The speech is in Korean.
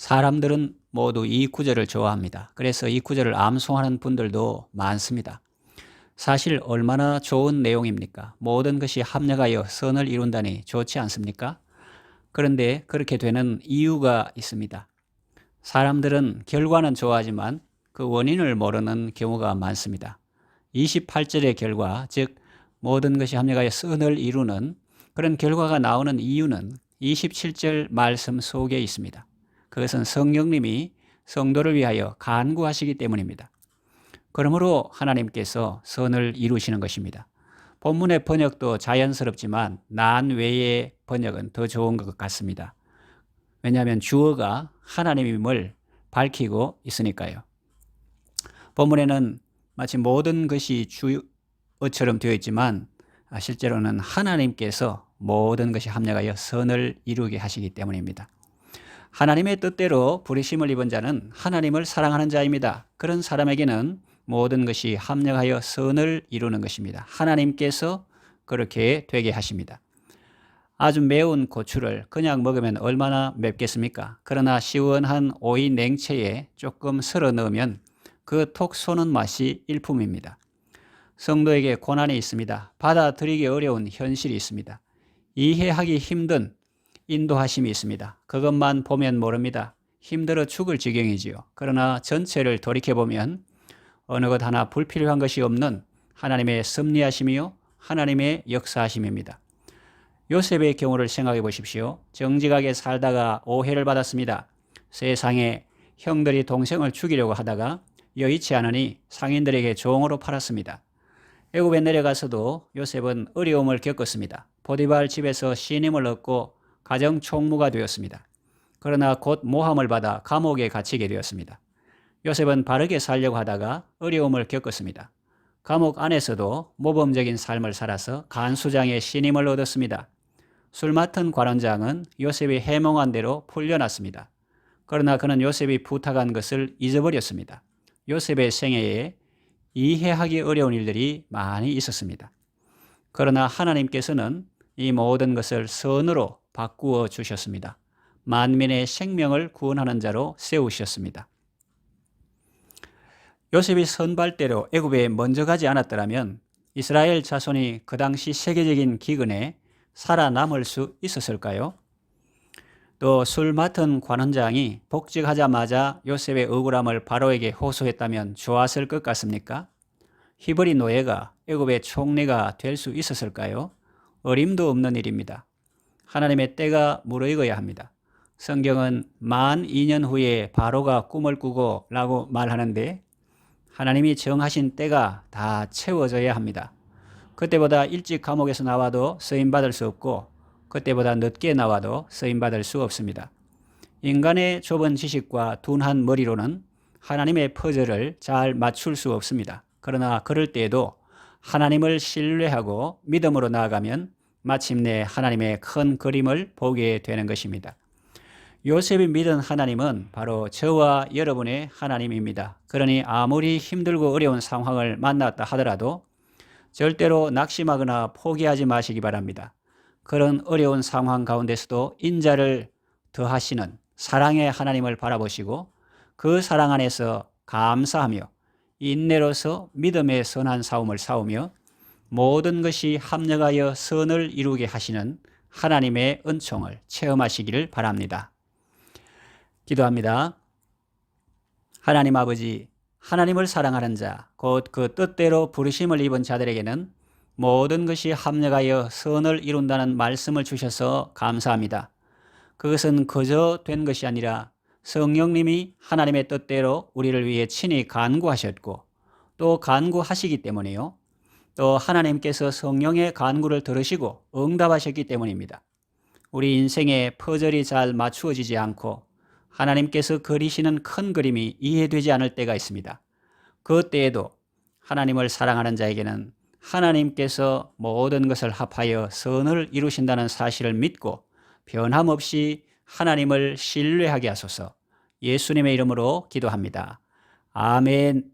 사람들은 모두 이 구절을 좋아합니다. 그래서 이 구절을 암송하는 분들도 많습니다. 사실 얼마나 좋은 내용입니까? 모든 것이 합력하여 선을 이룬다니 좋지 않습니까? 그런데 그렇게 되는 이유가 있습니다. 사람들은 결과는 좋아하지만 그 원인을 모르는 경우가 많습니다. 28절의 결과, 즉 모든 것이 합력하여 선을 이루는 그런 결과가 나오는 이유는 27절 말씀 속에 있습니다. 그것은 성령님이 성도를 위하여 간구하시기 때문입니다. 그러므로 하나님께서 선을 이루시는 것입니다. 본문의 번역도 자연스럽지만 난 외의 번역은 더 좋은 것 같습니다. 왜냐하면 주어가 하나님임을 밝히고 있으니까요. 본문에는 마치 모든 것이 주어처럼 되어 있지만 실제로는 하나님께서 모든 것이 합력하여 선을 이루게 하시기 때문입니다. 하나님의 뜻대로 부르심을 입은 자는 하나님을 사랑하는 자입니다. 그런 사람에게는 모든 것이 합력하여 선을 이루는 것입니다. 하나님께서 그렇게 되게 하십니다. 아주 매운 고추를 그냥 먹으면 얼마나 맵겠습니까? 그러나 시원한 오이 냉채에 조금 썰어 넣으면 그 톡 쏘는 맛이 일품입니다. 성도에게 고난이 있습니다. 받아들이기 어려운 현실이 있습니다. 이해하기 힘든 인도하심이 있습니다. 그것만 보면 모릅니다. 힘들어 죽을 지경이지요. 그러나 전체를 돌이켜보면 어느 것 하나 불필요한 것이 없는 하나님의 섭리하심이요 하나님의 역사하심입니다. 요셉의 경우를 생각해 보십시오. 정직하게 살다가 오해를 받았습니다. 세상에 형들이 동생을 죽이려고 하다가 여의치 않으니 상인들에게 종으로 팔았습니다. 애굽에 내려가서도 요셉은 어려움을 겪었습니다. 보디발 집에서 신임을 얻고 가정 총무가 되었습니다. 그러나 곧 모함을 받아 감옥에 갇히게 되었습니다. 요셉은 바르게 살려고 하다가 어려움을 겪었습니다. 감옥 안에서도 모범적인 삶을 살아서 간수장의 신임을 얻었습니다. 술 맡은 관원장은 요셉이 해몽한 대로 풀려났습니다. 그러나 그는 요셉이 부탁한 것을 잊어버렸습니다. 요셉의 생애에 이해하기 어려운 일들이 많이 있었습니다. 그러나 하나님께서는 이 모든 것을 선으로 바꾸어 주셨습니다. 만민의 생명을 구원하는 자로 세우셨습니다. 요셉이 선발대로 애굽에 먼저 가지 않았더라면 이스라엘 자손이 그 당시 세계적인 기근에 살아남을 수 있었을까요? 또 술 맡은 관원장이 복직하자마자 요셉의 억울함을 바로에게 호소했다면 좋았을 것 같습니까? 히브리 노예가 애굽의 총리가 될 수 있었을까요? 어림도 없는 일입니다. 하나님의 때가 무르익어야 합니다. 성경은 만 2년 후에 바로가 꿈을 꾸고 라고 말하는데 하나님이 정하신 때가 다 채워져야 합니다. 그때보다 일찍 감옥에서 나와도 쓰임받을 수 없고 그때보다 늦게 나와도 쓰임받을 수 없습니다. 인간의 좁은 지식과 둔한 머리로는 하나님의 퍼즐을 잘 맞출 수 없습니다. 그러나 그럴 때에도 하나님을 신뢰하고 믿음으로 나아가면 마침내 하나님의 큰 그림을 보게 되는 것입니다. 요셉이 믿은 하나님은 바로 저와 여러분의 하나님입니다. 그러니 아무리 힘들고 어려운 상황을 만났다 하더라도 절대로 낙심하거나 포기하지 마시기 바랍니다. 그런 어려운 상황 가운데서도 인자를 더하시는 사랑의 하나님을 바라보시고 그 사랑 안에서 감사하며 인내로서 믿음의 선한 싸움을 싸우며 모든 것이 합력하여 선을 이루게 하시는 하나님의 은총을 체험하시기를 바랍니다. 기도합니다. 하나님 아버지, 하나님을 사랑하는 자, 곧 그 뜻대로 부르심을 입은 자들에게는 모든 것이 합력하여 선을 이룬다는 말씀을 주셔서 감사합니다. 그것은 그저 된 것이 아니라 성령님이 하나님의 뜻대로 우리를 위해 친히 간구하셨고 또 간구하시기 때문에요. 또 하나님께서 성령의 간구를 들으시고 응답하셨기 때문입니다. 우리 인생의 퍼즐이 잘 맞추어지지 않고 하나님께서 그리시는 큰 그림이 이해되지 않을 때가 있습니다. 그 때에도 하나님을 사랑하는 자에게는 하나님께서 모든 것을 합하여 선을 이루신다는 사실을 믿고 변함없이 하나님을 신뢰하게 하소서. 예수님의 이름으로 기도합니다. 아멘.